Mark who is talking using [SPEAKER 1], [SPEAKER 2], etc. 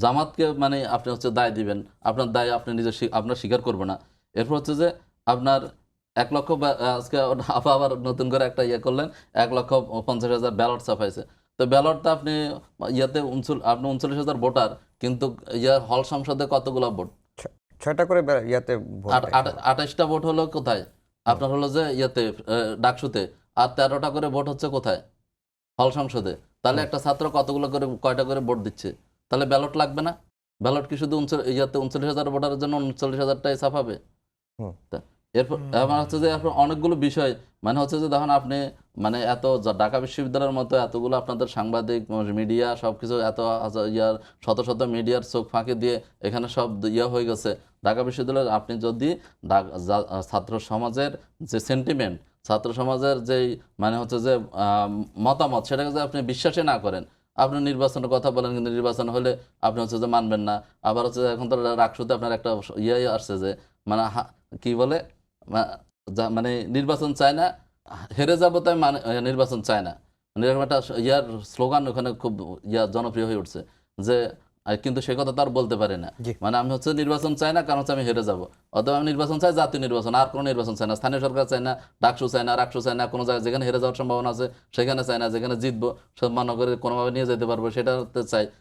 [SPEAKER 1] জামাতকে মানে আপনি হচ্ছে দায় দিবেন, আপনার দায় আপনি নিজে আপনার স্বীকার করবে না। এরপর হচ্ছে যে আপনার ১ লক্ষ আজকে আবার নতুন করে একটা ইয়ে করলেন, ১,৫০,০০০ ব্যালট ছাপাইছে। তো ব্যালটটা আপনি ইয়াতে আপনি ৩৯,০০০ ভোটার, কিন্তু হল সংসদে কতগুলো ভোট?
[SPEAKER 2] ৬টা করে ইয়াতে ভোট দেয়।
[SPEAKER 1] ২৮টা ভোট হলো কোথায়? আপনার হলো যে ইয়েতে ডাকসুতে। আর ১৩টা করে ভোট হচ্ছে কোথায়? হল সংসদে। তাহলে একটা ছাত্র কতগুলো করে কয়টা করে ভোট দিচ্ছে? তাহলে ব্যালট লাগবে না? ব্যালট কি শুধু ইয়াতে ৩৯,০০০ ভোটারের জন্য ৩৯,০০০টাই ছাপাবে? তা এরপর আমার হচ্ছে যে এরপর অনেকগুলো বিষয়, মানে হচ্ছে যে দেখুন আপনি মানে এত ঢাকা বিশ্ববিদ্যালয়ের মতো এতগুলো আপনাদের সাংবাদিক মিডিয়া সবকিছু এত ইয়ার শত শত মিডিয়ার চোখ ফাঁকি দিয়ে এখানে সব ইয়ে হয়ে গেছে। ঢাকা বিশ্ববিদ্যালয়ের আপনি যদি ছাত্র সমাজের যে সেন্টিমেন্ট, ছাত্র সমাজের যেই মানে হচ্ছে যে মতামত, সেটাকে যদি আপনি বিশ্বাসই না করেন, আপনি নির্বাচনের কথা বলেন, কিন্তু নির্বাচন হলে আপনি হচ্ছে যে মানবেন না। আবার হচ্ছে এখন তো রাকসুতে আপনার একটা ইয়ে আসছে যে মানে কি বলে মানে নির্বাচন চায় না, হেরে যাবো তাই মানে নির্বাচন চায় না, মানে এরকম একটা ইয়ার স্লোগান ওখানে খুব জনপ্রিয় হয়ে উঠছে যে কিন্তু সে কথা তো আর বলতে পারে না।
[SPEAKER 2] জি।
[SPEAKER 1] মানে আমি হচ্ছে নির্বাচন চাই না, কারণ হচ্ছে আমি হেরে যাবো। অথবা আমি নির্বাচন চাই জাতীয় নির্বাচন, আর কোনো নির্বাচন চাই না, স্থানীয় সরকার চাই না, ডাকসু চাই না, রাকসু চাই না, কোনো জায়গায় যেখানে হেরে যাওয়ার সম্ভাবনা আছে সেখানে চাই না, যেখানে জিতবো সম্মান করে কোনোভাবে নিয়ে যেতে পারবো সেটাতে চাই।